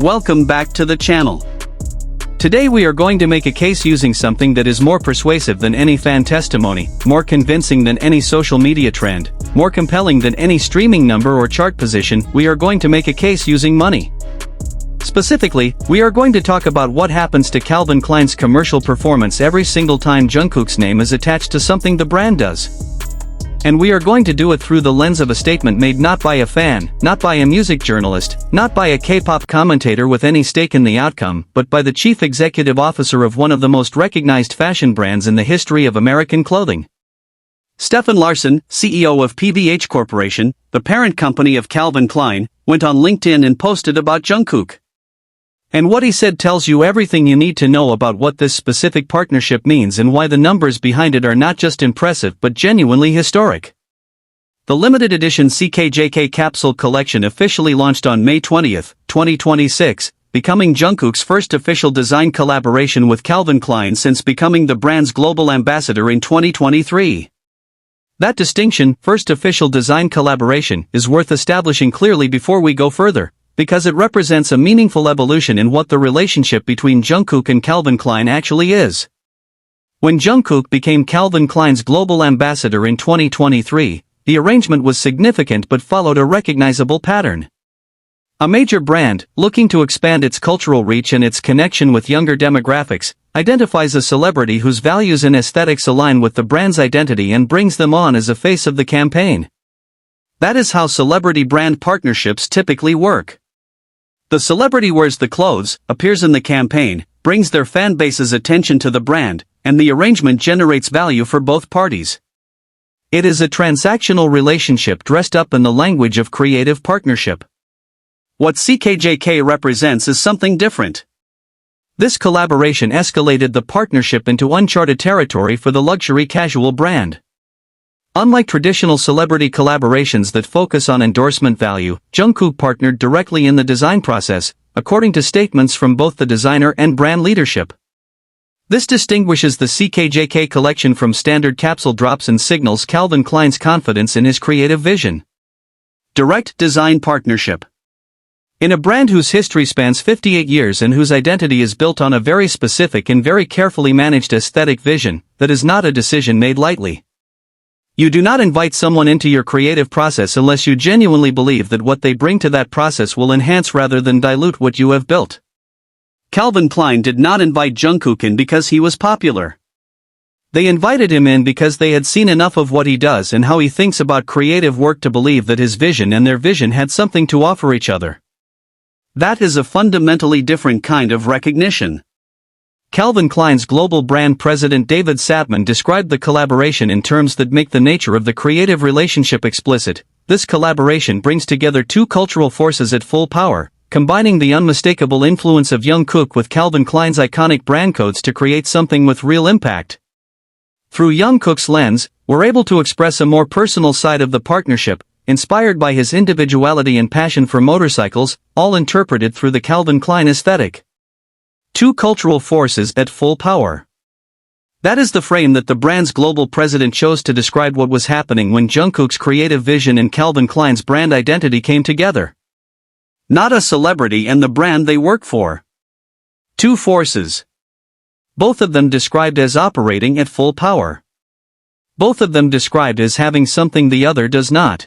Welcome back to the channel. Today we are going to make a case using something that is more persuasive than any fan testimony, more convincing than any social media trend, more compelling than any streaming number or chart position. We are going to make a case using money. Specifically, we are going to talk about what happens to Calvin Klein's commercial performance every single time Jungkook's name is attached to something the brand does. And we are going to do it through the lens of a statement made not by a fan, not by a music journalist, not by a K-pop commentator with any stake in the outcome, but by the chief executive officer of one of the most recognized fashion brands in the history of American clothing. Stefan Larsson, CEO of PVH Corporation, the parent company of Calvin Klein, went on LinkedIn and posted about Jungkook. And what he said tells you everything you need to know about what this specific partnership means and why the numbers behind it are not just impressive but genuinely historic. The limited edition CKJK capsule collection officially launched on May 20, 2026, becoming Jungkook's first official design collaboration with Calvin Klein since becoming the brand's global ambassador in 2023. That distinction, first official design collaboration, is worth establishing clearly before we go further, because it represents a meaningful evolution in what the relationship between Jungkook and Calvin Klein actually is. When Jungkook became Calvin Klein's global ambassador in 2023, the arrangement was significant but followed a recognizable pattern. A major brand, looking to expand its cultural reach and its connection with younger demographics, identifies a celebrity whose values and aesthetics align with the brand's identity and brings them on as a face of the campaign. That is how celebrity-brand partnerships typically work. The celebrity wears the clothes, appears in the campaign, brings their fan base's attention to the brand, and the arrangement generates value for both parties. It is a transactional relationship dressed up in the language of creative partnership. What CKJK represents is something different. This collaboration escalated the partnership into uncharted territory for the luxury casual brand. Unlike traditional celebrity collaborations that focus on endorsement value, Jungkook partnered directly in the design process, according to statements from both the designer and brand leadership. This distinguishes the CKJK collection from standard capsule drops and signals Calvin Klein's confidence in his creative vision. Direct design partnership. In a brand whose history spans 58 years and whose identity is built on a very specific and very carefully managed aesthetic vision, that is not a decision made lightly. You do not invite someone into your creative process unless you genuinely believe that what they bring to that process will enhance rather than dilute what you have built. Calvin Klein did not invite Jungkook in because he was popular. They invited him in because they had seen enough of what he does and how he thinks about creative work to believe that his vision and their vision had something to offer each other. That is a fundamentally different kind of recognition. Calvin Klein's global brand president David Sapman described the collaboration in terms that make the nature of the creative relationship explicit. This collaboration brings together two cultural forces at full power, combining the unmistakable influence of Jungkook with Calvin Klein's iconic brand codes to create something with real impact. Through Jungkook's lens, we're able to express a more personal side of the partnership, inspired by his individuality and passion for motorcycles, all interpreted through the Calvin Klein aesthetic. Two cultural forces at full power. That is the frame that the brand's global president chose to describe what was happening when Jungkook's creative vision and Calvin Klein's brand identity came together. Not a celebrity and the brand they work for. Two forces. Both of them described as operating at full power. Both of them described as having something the other does not.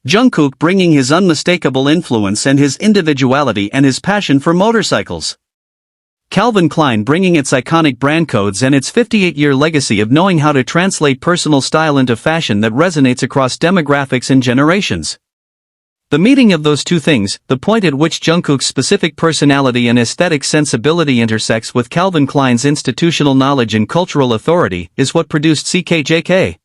Jungkook bringing his unmistakable influence and his individuality and his passion for motorcycles. Calvin Klein bringing its iconic brand codes and its 58-year legacy of knowing how to translate personal style into fashion that resonates across demographics and generations. The meeting of those two things, the point at which Jungkook's specific personality and aesthetic sensibility intersects with Calvin Klein's institutional knowledge and cultural authority, is what produced CKJK.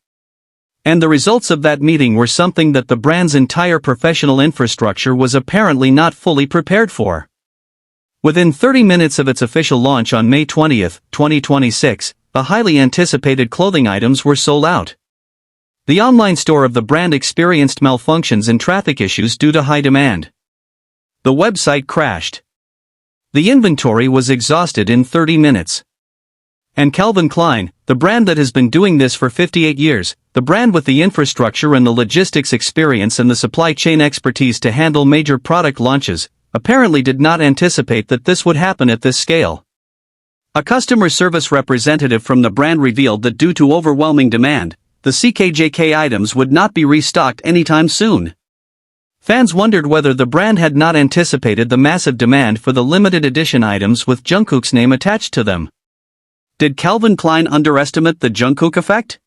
And the results of that meeting were something that the brand's entire professional infrastructure was apparently not fully prepared for. Within 30 minutes of its official launch on May 20, 2026, the highly anticipated clothing items were sold out. The online store of the brand experienced malfunctions and traffic issues due to high demand. The website crashed. The inventory was exhausted in 30 minutes. And Calvin Klein, the brand that has been doing this for 58 years, the brand with the infrastructure and the logistics experience and the supply chain expertise to handle major product launches, apparently did not anticipate that this would happen at this scale. A customer service representative from the brand revealed that due to overwhelming demand, the CKJK items would not be restocked anytime soon. Fans wondered whether the brand had not anticipated the massive demand for the limited edition items with Jungkook's name attached to them. Did Calvin Klein underestimate the Jungkook effect?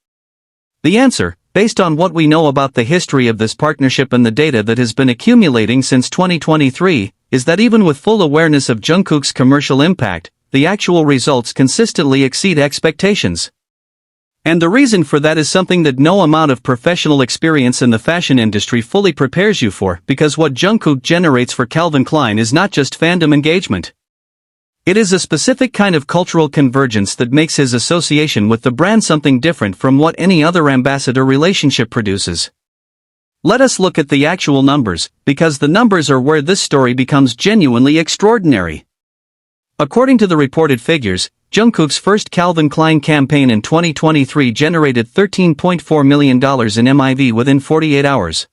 The answer, based on what we know about the history of this partnership and the data that has been accumulating since 2023, is that even with full awareness of Jungkook's commercial impact, the actual results consistently exceed expectations. And the reason for that is something that no amount of professional experience in the fashion industry fully prepares you for, because what Jungkook generates for Calvin Klein is not just fandom engagement. It is a specific kind of cultural convergence that makes his association with the brand something different from what any other ambassador relationship produces. Let us look at the actual numbers, because the numbers are where this story becomes genuinely extraordinary. According to the reported figures, Jungkook's first Calvin Klein campaign in 2023 generated $13.4 million in MIV within 48 hours.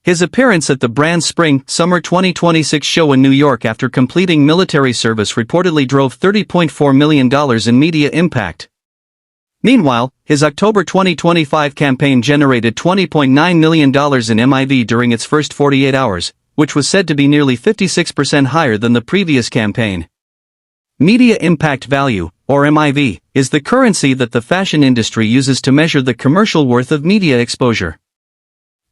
His appearance at the brand's Spring/Summer 2026 show in New York after completing military service reportedly drove $30.4 million in media impact. Meanwhile, his October 2025 campaign generated $20.9 million in MIV during its first 48 hours, which was said to be nearly 56% higher than the previous campaign. Media impact value, or MIV, is the currency that the fashion industry uses to measure the commercial worth of media exposure.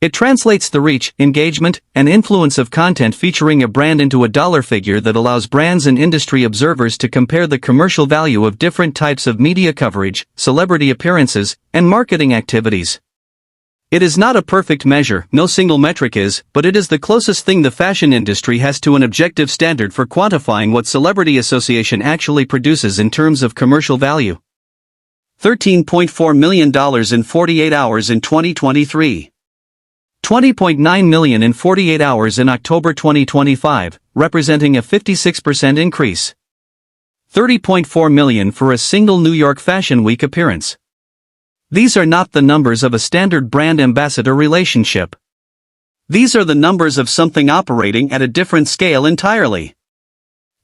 It translates the reach, engagement, and influence of content featuring a brand into a dollar figure that allows brands and industry observers to compare the commercial value of different types of media coverage, celebrity appearances, and marketing activities. It is not a perfect measure, no single metric is, but it is the closest thing the fashion industry has to an objective standard for quantifying what celebrity association actually produces in terms of commercial value. $13.4 million in 48 hours in 2023. $20.9 million in 48 hours in October 2025, representing a 56% increase. $30.4 million for a single New York Fashion Week appearance. These are not the numbers of a standard brand-ambassador relationship. These are the numbers of something operating at a different scale entirely.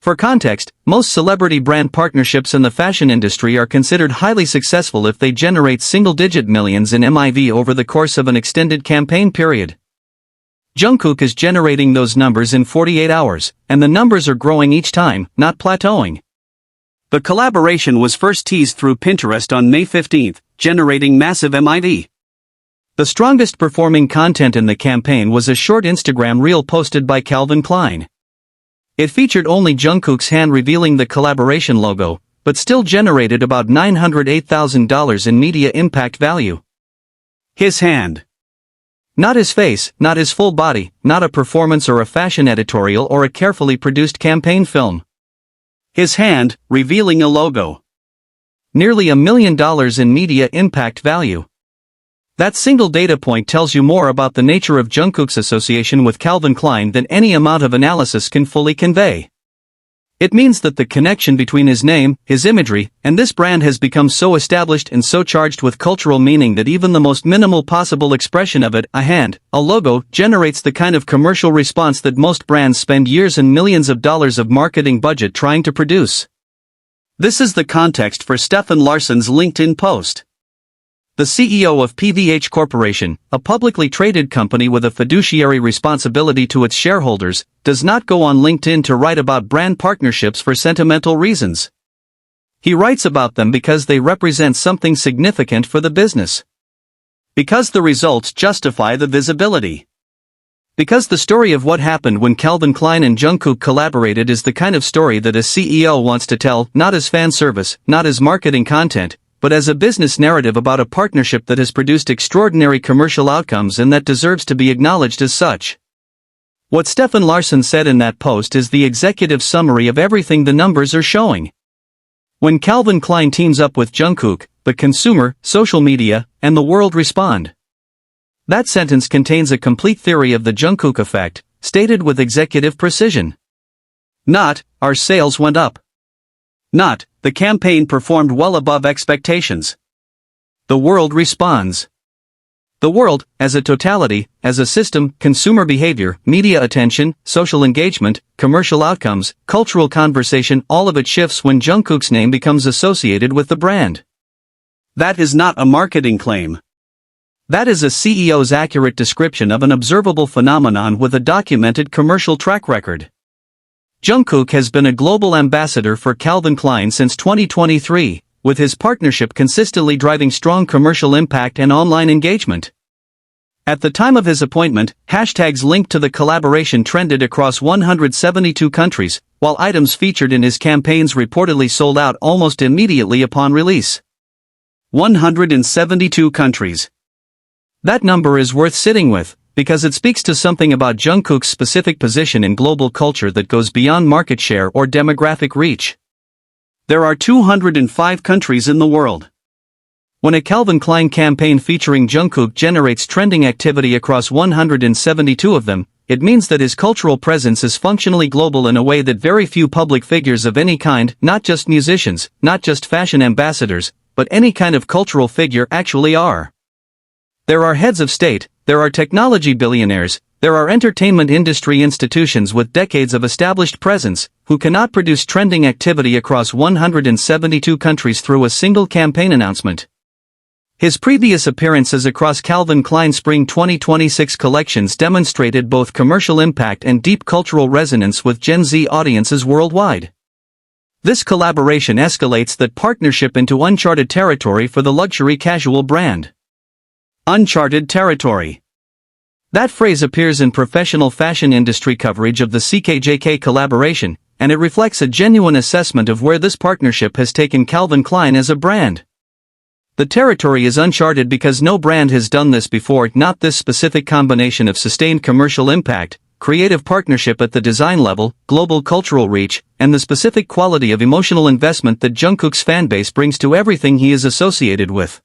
For context, most celebrity brand partnerships in the fashion industry are considered highly successful if they generate single-digit millions in MIV over the course of an extended campaign period. Jungkook is generating those numbers in 48 hours, and the numbers are growing each time, not plateauing. The collaboration was first teased through Pinterest on May 15, generating massive MIV. The strongest performing content in the campaign was a short Instagram reel posted by Calvin Klein. It featured only Jungkook's hand revealing the collaboration logo, but still generated about $908,000 in media impact value. His hand. Not his face, not his full body, not a performance or a fashion editorial or a carefully produced campaign film. His hand, revealing a logo. Nearly $1 million in media impact value. That single data point tells you more about the nature of Jungkook's association with Calvin Klein than any amount of analysis can fully convey. It means that the connection between his name, his imagery, and this brand has become so established and so charged with cultural meaning that even the most minimal possible expression of it, a hand, a logo, generates the kind of commercial response that most brands spend years and millions of dollars of marketing budget trying to produce. This is the context for Stefan Larsson's LinkedIn post. The CEO of PVH Corporation, a publicly traded company with a fiduciary responsibility to its shareholders, does not go on LinkedIn to write about brand partnerships for sentimental reasons. He writes about them because they represent something significant for the business. Because the results justify the visibility. Because the story of what happened when Calvin Klein and Jungkook collaborated is the kind of story that a CEO wants to tell, not as fan service, not as marketing content, but as a business narrative about a partnership that has produced extraordinary commercial outcomes and that deserves to be acknowledged as such. What Stefan Larsson said in that post is the executive summary of everything the numbers are showing. When Calvin Klein teams up with Jungkook, the consumer, social media, and the world respond. That sentence contains a complete theory of the Jungkook effect, stated with executive precision. Not, our sales went up. Not, the campaign performed well above expectations. The world responds. The world, as a totality, as a system, consumer behavior, media attention, social engagement, commercial outcomes, cultural conversation, all of it shifts when Jungkook's name becomes associated with the brand. That is not a marketing claim. That is a CEO's accurate description of an observable phenomenon with a documented commercial track record. Jungkook has been a global ambassador for Calvin Klein since 2023, with his partnership consistently driving strong commercial impact and online engagement. At the time of his appointment, hashtags linked to the collaboration trended across 172 countries, while items featured in his campaigns reportedly sold out almost immediately upon release. 172 countries. That number is worth sitting with, because it speaks to something about Jungkook's specific position in global culture that goes beyond market share or demographic reach. There are 205 countries in the world. When a Calvin Klein campaign featuring Jungkook generates trending activity across 172 of them, it means that his cultural presence is functionally global in a way that very few public figures of any kind, not just musicians, not just fashion ambassadors, but any kind of cultural figure actually are. There are heads of state, there are technology billionaires, there are entertainment industry institutions with decades of established presence, who cannot produce trending activity across 172 countries through a single campaign announcement. His previous appearances across Calvin Klein Spring 2026 collections demonstrated both commercial impact and deep cultural resonance with Gen Z audiences worldwide. This collaboration escalates that partnership into uncharted territory for the luxury casual brand. Uncharted territory. That phrase appears in professional fashion industry coverage of the CKJK collaboration, and it reflects a genuine assessment of where this partnership has taken Calvin Klein as a brand. The territory is uncharted because no brand has done this before, not this specific combination of sustained commercial impact, creative partnership at the design level, global cultural reach, and the specific quality of emotional investment that Jungkook's fanbase brings to everything he is associated with.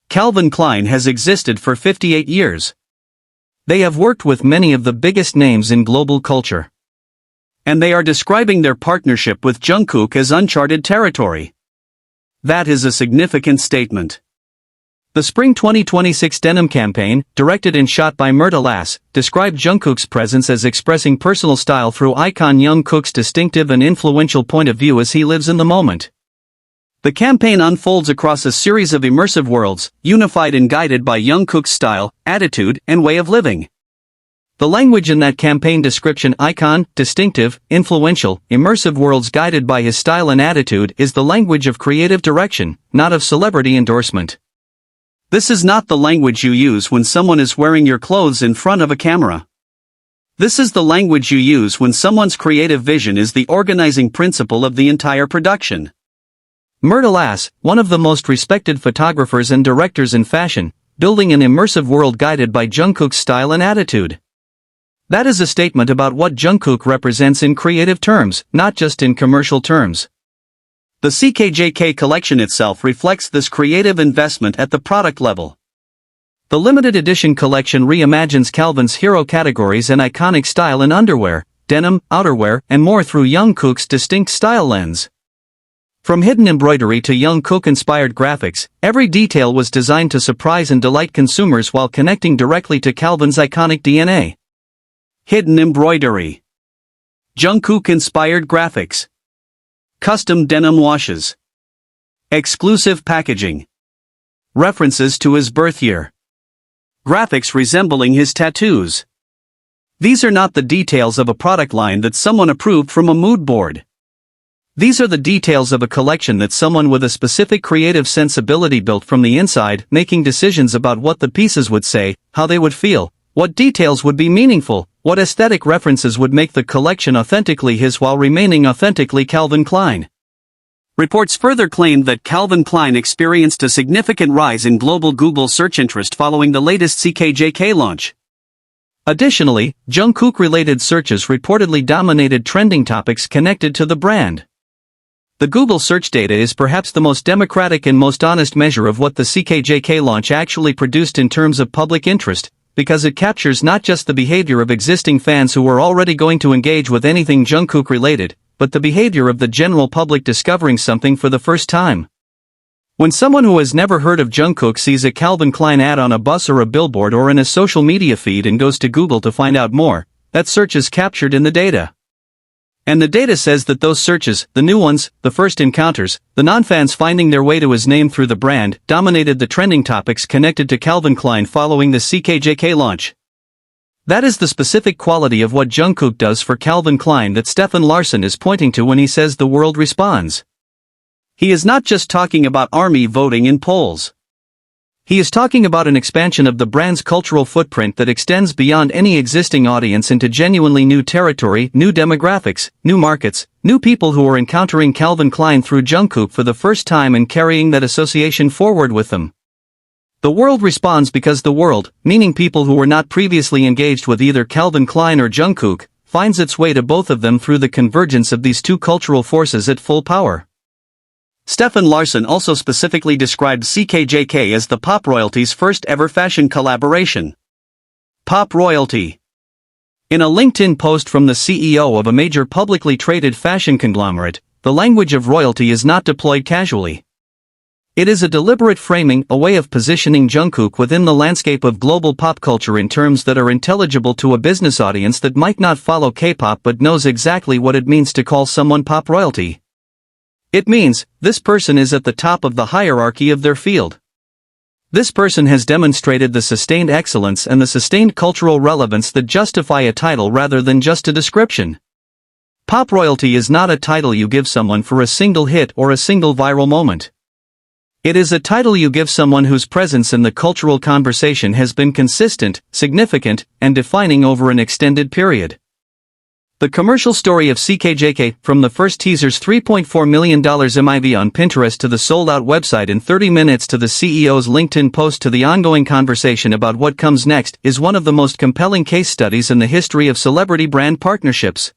Calvin Klein has existed for 58 years. They have worked with many of the biggest names in global culture. And they are describing their partnership with Jungkook as uncharted territory. That is a significant statement. The Spring 2026 denim campaign, directed and shot by JiminLaugh, described Jungkook's presence as expressing personal style through icon Jungkook's distinctive and influential point of view as he lives in the moment. The campaign unfolds across a series of immersive worlds, unified and guided by Jungkook's style, attitude, and way of living. The language in that campaign description, icon, distinctive, influential, immersive worlds guided by his style and attitude, is the language of creative direction, not of celebrity endorsement. This is not the language you use when someone is wearing your clothes in front of a camera. This is the language you use when someone's creative vision is the organizing principle of the entire production. JiminLaugh, one of the most respected photographers and directors in fashion, building an immersive world guided by Jungkook's style and attitude. That is a statement about what Jungkook represents in creative terms, not just in commercial terms. The CKJK collection itself reflects this creative investment at the product level. The limited edition collection reimagines Calvin's hero categories and iconic style in underwear, denim, outerwear, and more through Jungkook's distinct style lens. From hidden embroidery to Jungkook-inspired graphics, every detail was designed to surprise and delight consumers while connecting directly to Calvin's iconic DNA. Hidden embroidery. Jungkook-inspired graphics. Custom denim washes. Exclusive packaging. References to his birth year. Graphics resembling his tattoos. These are not the details of a product line that someone approved from a mood board. These are the details of a collection that someone with a specific creative sensibility built from the inside, making decisions about what the pieces would say, how they would feel, what details would be meaningful, what aesthetic references would make the collection authentically his while remaining authentically Calvin Klein. Reports further claimed that Calvin Klein experienced a significant rise in global Google search interest following the latest CKJK launch. Additionally, Jungkook-related searches reportedly dominated trending topics connected to the brand. The Google search data is perhaps the most democratic and most honest measure of what the CKJK launch actually produced in terms of public interest, because it captures not just the behavior of existing fans who were already going to engage with anything Jungkook related, but the behavior of the general public discovering something for the first time. When someone who has never heard of Jungkook sees a Calvin Klein ad on a bus or a billboard or in a social media feed and goes to Google to find out more, that search is captured in the data. And the data says that those searches, the new ones, the first encounters, the non-fans finding their way to his name through the brand, dominated the trending topics connected to Calvin Klein following the CKJK launch. That is the specific quality of what Jungkook does for Calvin Klein that Stefan Larsson is pointing to when he says the world responds. He is not just talking about ARMY voting in polls. He is talking about an expansion of the brand's cultural footprint that extends beyond any existing audience into genuinely new territory, new demographics, new markets, new people who are encountering Calvin Klein through Jungkook for the first time and carrying that association forward with them. The world responds because the world, meaning people who were not previously engaged with either Calvin Klein or Jungkook, finds its way to both of them through the convergence of these two cultural forces at full power. Stefan Larsson also specifically described CKJK as the pop royalty's first ever fashion collaboration. Pop royalty. In a LinkedIn post from the CEO of a major publicly traded fashion conglomerate, the language of royalty is not deployed casually. It is a deliberate framing, a way of positioning Jungkook within the landscape of global pop culture in terms that are intelligible to a business audience that might not follow K-pop but knows exactly what it means to call someone pop royalty. It means, this person is at the top of the hierarchy of their field. This person has demonstrated the sustained excellence and the sustained cultural relevance that justify a title rather than just a description. Pop royalty is not a title you give someone for a single hit or a single viral moment. It is a title you give someone whose presence in the cultural conversation has been consistent, significant, and defining over an extended period. The commercial story of CKJK, from the first teaser's $3.4 million MIV on Pinterest to the sold-out website in 30 minutes to the CEO's LinkedIn post to the ongoing conversation about what comes next, is one of the most compelling case studies in the history of celebrity brand partnerships.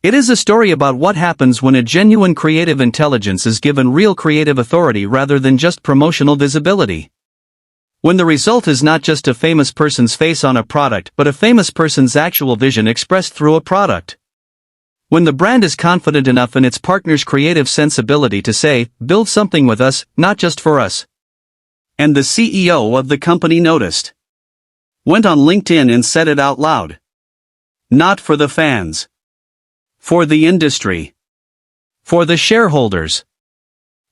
It is a story about what happens when a genuine creative intelligence is given real creative authority rather than just promotional visibility. When the result is not just a famous person's face on a product but a famous person's actual vision expressed through a product. When the brand is confident enough in its partner's creative sensibility to say, build something with us, not just for us. And the CEO of the company noticed. Went on LinkedIn and said it out loud. Not for the fans. For the industry. For the shareholders.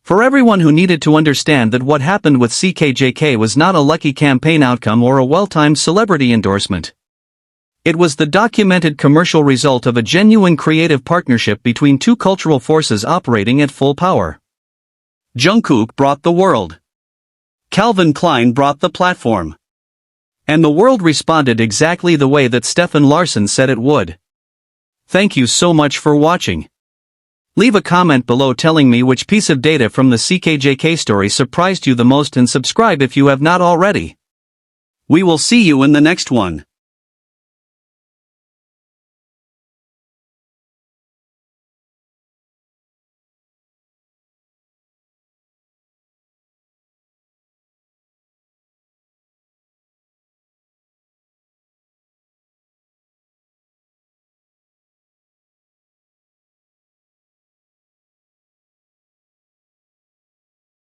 For everyone who needed to understand that what happened with CKJK was not a lucky campaign outcome or a well-timed celebrity endorsement. It was the documented commercial result of a genuine creative partnership between two cultural forces operating at full power. Jungkook brought the world. Calvin Klein brought the platform. And the world responded exactly the way that Stefan Larsson said it would. Thank you so much for watching. Leave a comment below telling me which piece of data from the CKJK story surprised you the most and subscribe if you have not already. We will see you in the next one.